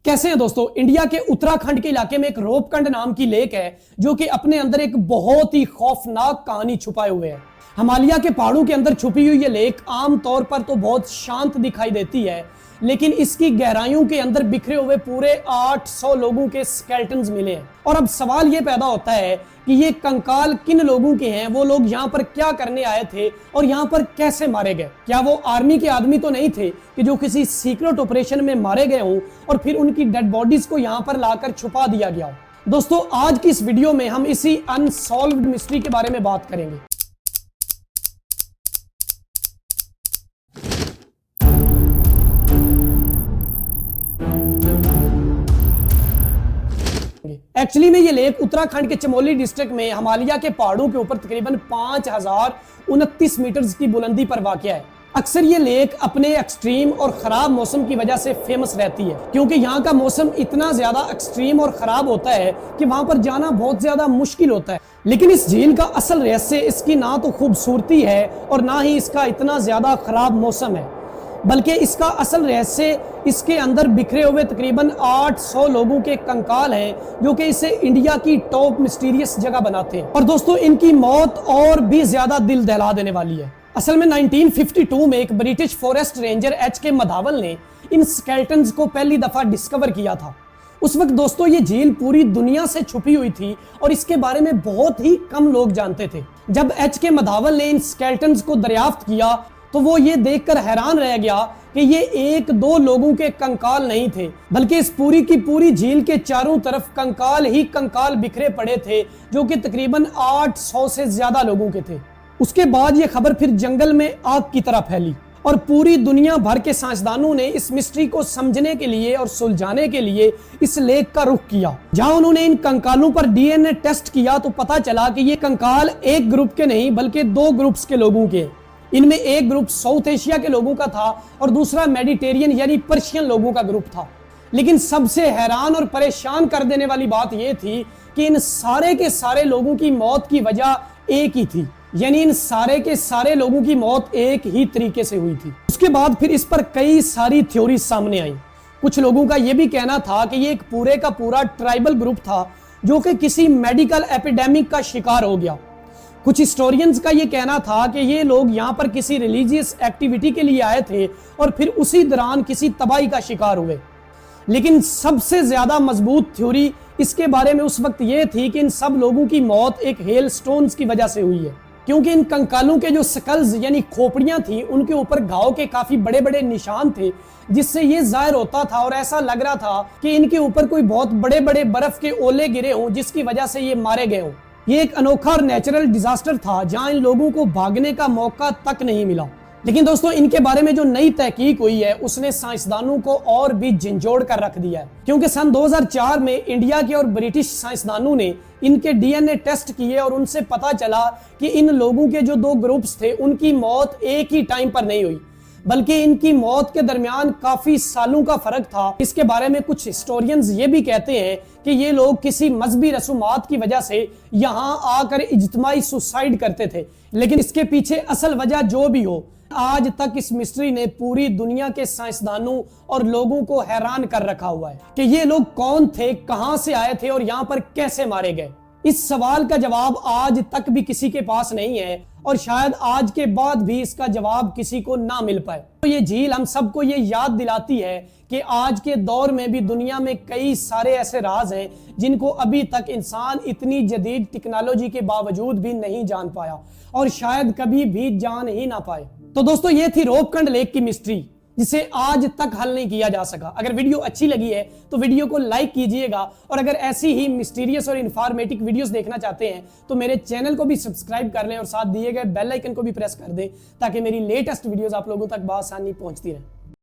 कैसे हैं दोस्तों। इंडिया के उत्तराखंड के इलाके में एक रोपकंड नाम की लेक है जो कि अपने अंदर एक बहुत ही खौफनाक कहानी छुपाए हुए है। हिमालय के पहाड़ों के अंदर छुपी हुई ये लेक आमतौर पर तो बहुत शांत दिखाई देती है, लेकिन इसकी गहराइयों के अंदर बिखरे हुए पूरे 800 लोगों के स्केलेटन्स मिले हैं। और अब सवाल ये पैदा होता है कि ये कंकाल किन लोगों के हैं, वो लोग यहाँ पर क्या करने आए थे और यहाँ पर कैसे मारे गए। क्या वो आर्मी के आदमी तो नहीं थे कि जो किसी सीक्रेट ऑपरेशन में मारे गए हों और फिर उनकी डेड बॉडीज को यहाँ पर लाकर छुपा दिया गया हो। दोस्तों, आज की इस वीडियो में हम इसी अनसॉल्व्ड मिस्ट्री के बारे में बात करेंगे। एक्चुअली में ये लेक उत्तराखंड के चमोली डिस्ट्रिक्ट में हिमालय के पहाड़ों के ऊपर तकरीबन 5029 मीटर की बुलंदी पर वाक़या है। अक्सर ये लेक अपने एक्सट्रीम और खराब मौसम की वजह से फेमस रहती है, क्योंकि यहाँ का मौसम इतना ज्यादा एक्सट्रीम और खराब होता है कि वहां पर जाना बहुत ज्यादा मुश्किल होता है। लेकिन इस झील का असल रहस्य इसकी ना तो खूबसूरती है और ना ही इसका इतना ज्यादा खराब मौसम है, बल्कि इसका असल रहस्य इसके अंदर बिखरे हुए तकरीबन 800 लोगों के कंकाल हैं जो कि इसे इंडिया की टॉप मिस्टीरियस जगह बनाते हैं। और दोस्तों, इनकी मौत और भी ज्यादा दिल दहला देने वाली है। असल में 1952 में एक ब्रिटिश फॉरेस्ट रेंजर एच.के. मधावल ने इन स्केलेटन्स को पहली दफा डिस्कवर किया था। उस वक्त दोस्तों ये झील पूरी दुनिया से छुपी हुई थी और इसके बारे में बहुत ही कम लोग जानते थे। जब एच.के. मधावल ने इन स्केलेटन्स को दरियाफ्त किया तो वो ये देखकर हैरान रह गया कि ये एक दो लोगों के कंकाल नहीं थे, बल्कि इस पूरी की पूरी झील के चारों तरफ कंकाल ही कंकाल बिखरे पड़े थे जो कि तकरीबन 800 से ज्यादा लोगों के थे। उसके बाद ये खबर फिर जंगल में आग की तरह फैली और पूरी दुनिया भर के साइंसदानों ने इस मिस्ट्री को समझने के लिए और सुलझाने के लिए इस लेक का रुख किया। जहां उन्होंने इन कंकालों पर डीएनए टेस्ट किया तो पता चला कि ये कंकाल एक ग्रुप के नहीं बल्कि दो ग्रुप्स के लोगों के। इनमें एक ग्रुप साउथ एशिया के लोगों का था और दूसरा मेडिटेरियन यानी पर्शियन लोगों का ग्रुप था। लेकिन सबसे हैरान और परेशान कर देने वाली बात यह थी कि इन सारे के सारे लोगों की मौत की वजह एक ही थी, यानी इन सारे के सारे लोगों की मौत एक ही तरीके से हुई थी। उसके बाद फिर इस पर कई सारी थ्योरी सामने आई। कुछ लोगों का यह भी कहना था कि यह एक पूरे का पूरा ट्राइबल ग्रुप था जो कि किसी मेडिकल एपिडेमिक का शिकार हो गया। कुछ हिस्टोरियंस का यह कहना था कि ये लोग यहाँ पर किसी रिलीजियस एक्टिविटी के लिए आए थे और फिर उसी दौरान किसी तबाही का शिकार हुए। लेकिन सबसे ज्यादा मजबूत थ्योरी इसके बारे में उस वक्त यह थी कि इन सब लोगों की मौत एक हेल स्टोन्स की वजह से हुई है, क्योंकि इन कंकालों के जो स्कल्स यानी खोपड़ियां थी उनके ऊपर घाव के काफी बड़े बड़े निशान थे, जिससे ये जाहिर होता था और ऐसा लग रहा था कि इनके ऊपर कोई बहुत बड़े बड़े बर्फ के ओले गिरे हों जिसकी वजह से ये मारे गए हों। ये एक अनोखा और नेचुरल डिजास्टर था जहां इन लोगों को भागने का मौका तक नहीं मिला। लेकिन दोस्तों, इनके बारे में जो नई तहकीक हुई है उसने साइंसदानों को और भी झंझोड़ कर रख दिया है, क्योंकि सन 2004 में इंडिया के और ब्रिटिश साइंसदानों ने इनके डीएनए टेस्ट किए और उनसे पता चला कि इन लोगों के जो दो ग्रुप्स थे उनकी मौत एक ही टाइम पर नहीं हुई, बल्कि इनकी मौत के दरमियान काफी सालों का फर्क था। इसके बारे में कुछ हिस्टोरियंस ये भी कहते हैं कि ये लोग किसी मजहबी रसूमात की वजह से यहाँ आकर इज्तिमाई सुसाइड करते थे। लेकिन इसके पीछे असल वजह जो भी हो, आज तक इस मिस्ट्री ने पूरी दुनिया के साइंसदानों और लोगों को हैरान कर रखा हुआ है कि ये लोग कौन थे, कहां से आए थे और यहाँ पर कैसे मारे गए। इस सवाल का जवाब आज तक भी किसी के पास नहीं है और शायद आज के बाद भी इसका जवाब किसी को ना मिल पाए। तो ये झील हम सबको ये याद दिलाती है कि आज के दौर में भी दुनिया में कई सारे ऐसे राज हैं जिनको अभी तक इंसान इतनी जदीद टेक्नोलॉजी के बावजूद भी नहीं जान पाया और शायद कभी भी जान ही ना पाए। तो दोस्तों, ये थी रोपकंड लेक की मिस्ट्री जिसे आज तक हल नहीं किया जा सका। अगर वीडियो अच्छी लगी है तो वीडियो को लाइक कीजिएगा और अगर ऐसी ही मिस्टीरियस और इन्फॉर्मेटिव वीडियोस देखना चाहते हैं तो मेरे चैनल को भी सब्सक्राइब कर लें और साथ दिए गए बेल आइकन को भी प्रेस कर दें ताकि मेरी लेटेस्ट वीडियोस आप लोगों तक बआसानी पहुंचती रहे।